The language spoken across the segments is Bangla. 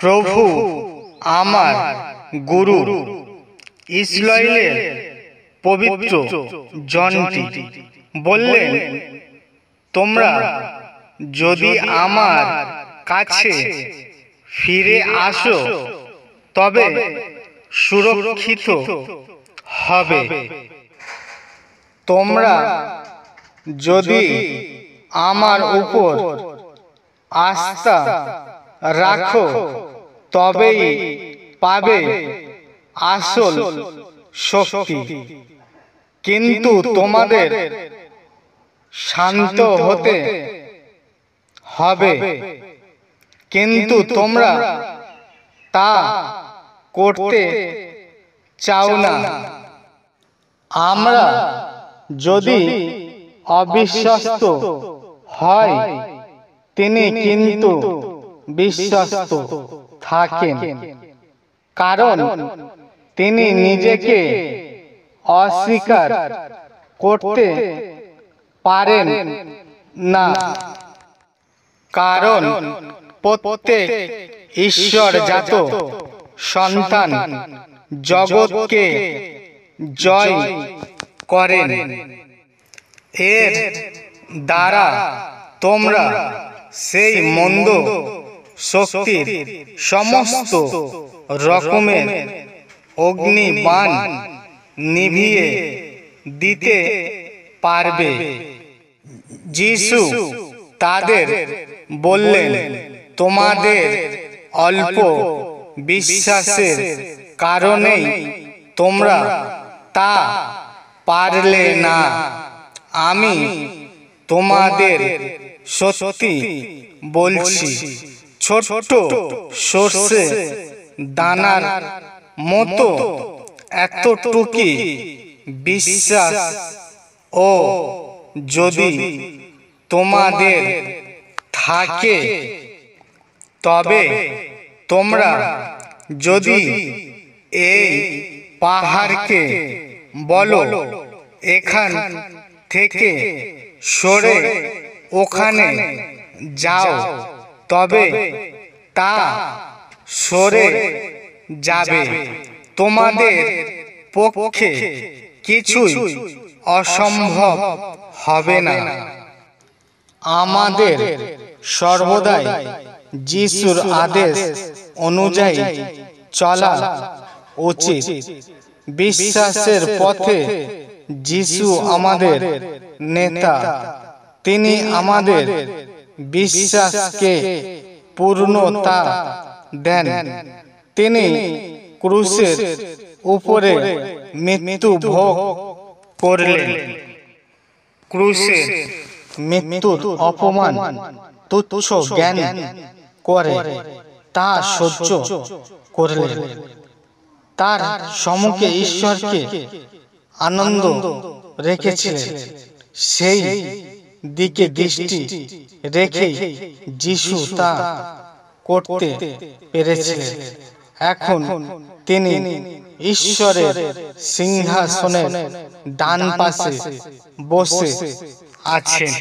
প্রভু আমার গুরু ইসরায়েলের পবিত্র জনটি বললেন, তোমরা যদি আমার কাছে ফিরে আসো তবে সুরক্ষিত হবে। তোমরা যদি আমার উপর আস্থা রাখো তবেই পাবে আসল শক্তি। কিন্তু তোমাদের শান্ত হতে হবে, কিন্তু তোমরা তা করতে চাও না। আমরা যদি অবিশ্বস্ত হয়, তিনি কিন্তু বিশ্বস্ত থাকেন, কারণ তিনি নিজেকে অস্বীকার করতে পারেন না। কারণ প্রত্যেক ঈশ্বরজাত সন্তান জগৎকে জয় করেন। এর দ্বারা তোমরা সেই মন্দ শক্তির সমস্ত রকমের অগ্নিবাণ নিভিয়ে দিতে পারবে। যিশু তাদের বললেন, তোমাদের অল্প বিশ্বাসের কারণেই তোমরা তা পারলে না। আমি তোমাদের সত্যি বলছি, ছোট সর্ষে দানার মতো এতটুকু বিশ্বাস ও যদি তোমাদের থাকে, তবে তোমরা যদি এই পাহাড়কে বলো, এখান থেকে সরে ওখানে যাও, তবে তা সরে যাবে। তোমাদের পক্ষে কিছুই অসম্ভব হবে না। আমাদের সর্বদাই যিশুর আদেশ অনুযায়ী চলা উচিত। বিশ্বাসের পথে যিশু আমাদের নেতা। তিনি আমাদের বিশ্বাসকে পূর্ণতা দেন। তিনি ক্রুশের উপরে মৃত্যু ভোগ করলেন। ক্রুশের মৃত্যুর অপমান তুচ্ছ জ্ঞান করে তা সহ্য করলেন। তার সম্মুখে ঈশ্বরকে আনন্দ রেখেছিলেন। সেই দিকে দৃষ্টি রেখে যিশু তা করতে পেরেছিলেন। এখন তিনি ঈশ্বরের সিংহাসনের ডান পাশে বসে আছেন।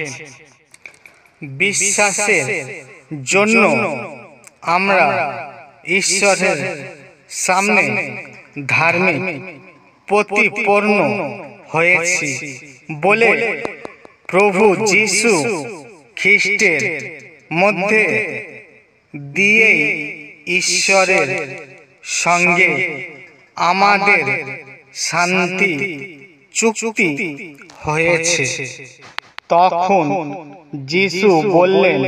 বিশ্বাসের জন্য আমরা ঈশ্বরের সামনে ধার্মিক প্রতিপন্ন হয়েছি বলে প্রভু যিশু খ্রিস্টের মধ্যে দিয়ে ঈশ্বরের সঙ্গে আমাদের শান্তি চুক্তি হয়েছে। তখন যিশু বললেন,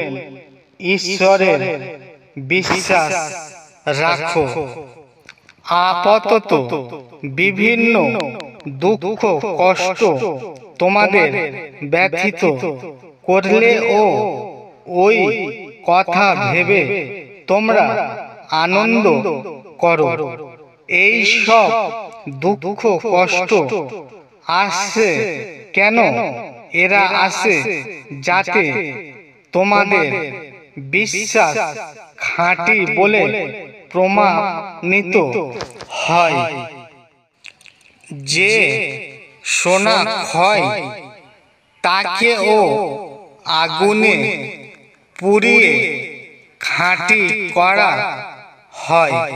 ঈশ্বরের বিশ্বাস রাখো। আপাতত বিভিন্ন দুঃখ কষ্ট তোমাদের ব্যথিত করলেও ওই কথা ভেবে তোমরা আনন্দ করো। এই সব দুঃখ কষ্ট আসছে কেন? এরা আসে যাতে তোমাদের বিশ্বাস খাঁটি বলে প্রমাণিত হয়। যে সোনা ক্ষয় তাকেও আগুনে পুড়িয়ে খাঁটি করা হয়।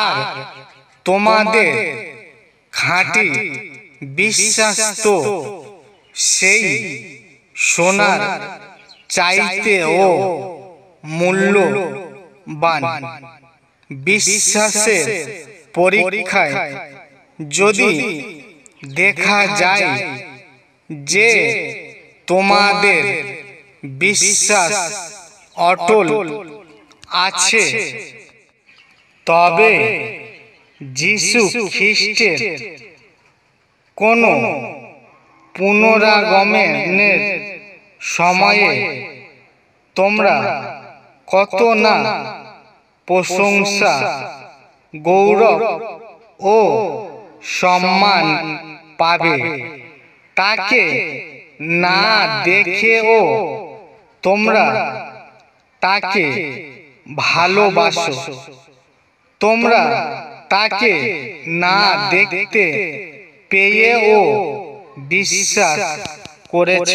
আর তোমাদের খাঁটি বিশ্বাস তো সেই সোনার চাইতেও মূল্যবান। বিশ্বাসের পরীক্ষায় যদি দেখা যায় যে তোমাদের বিশ্বাস অটল আছে, তবে যীশু খ্রিস্টের কোনো পুনরাগমনের সময়ে তোমরা কত না প্রশংসা, গৌরব ও সম্মান পাবে। তাকে না দেখেও তোমরা তাকে ভালোবাসো। তোমরা তাকে না দেখতে পেয়েও বিশ্বাস করেছ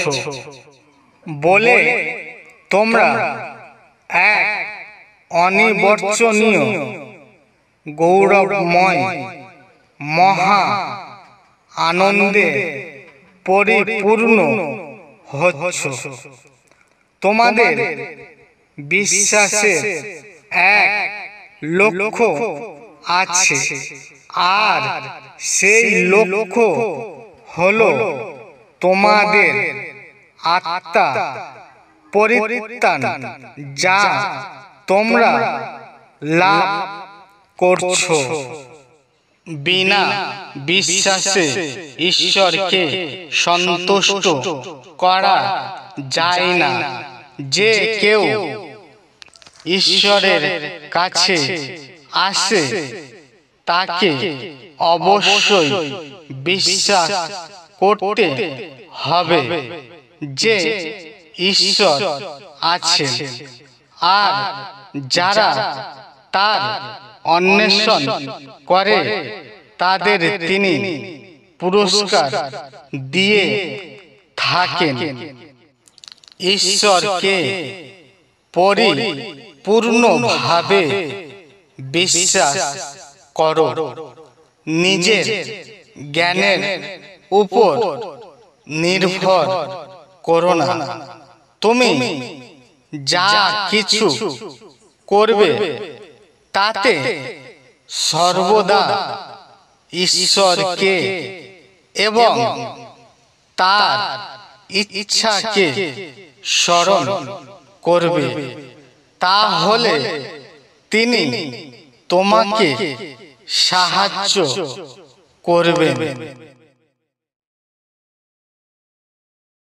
বলে তোমরা এক অনির্বচনীয় গৌরবময় মহা আনন্দে পরিপূর্ণ হচ্ছ। তোমাদের বিশ্বাসের এক লক্ষ্য আছে, আর সেই লক্ষ্য হলো তোমাদের আত্মা পরিত্রাণ, যা তোমরা লাভ করছো। বিনা বিশ্বাসে ঈশ্বরকে সন্তুষ্ট করা যায় না। যে কেউ ঈশ্বরের কাছে আসে তাকে অবশ্যই বিশ্বাস করতে হবে যে ঈশ্বর আছেন, আর যারা তার অন্বেষণ করে তাদের তিনি পুরস্কার দিয়ে থাকেন। ঈশ্বরকে পরিপূর্ণভাবে বিশ্বাস করো। নিজের জ্ঞানের উপর নির্ভর করো না। তুমি যা কিছু করবে তাতে সর্বদা ঈশ্বরকে এবং তার ইচ্ছাকে স্মরণ করবে। তাহলে তিনি তোমাকে সাহায্য করবেন।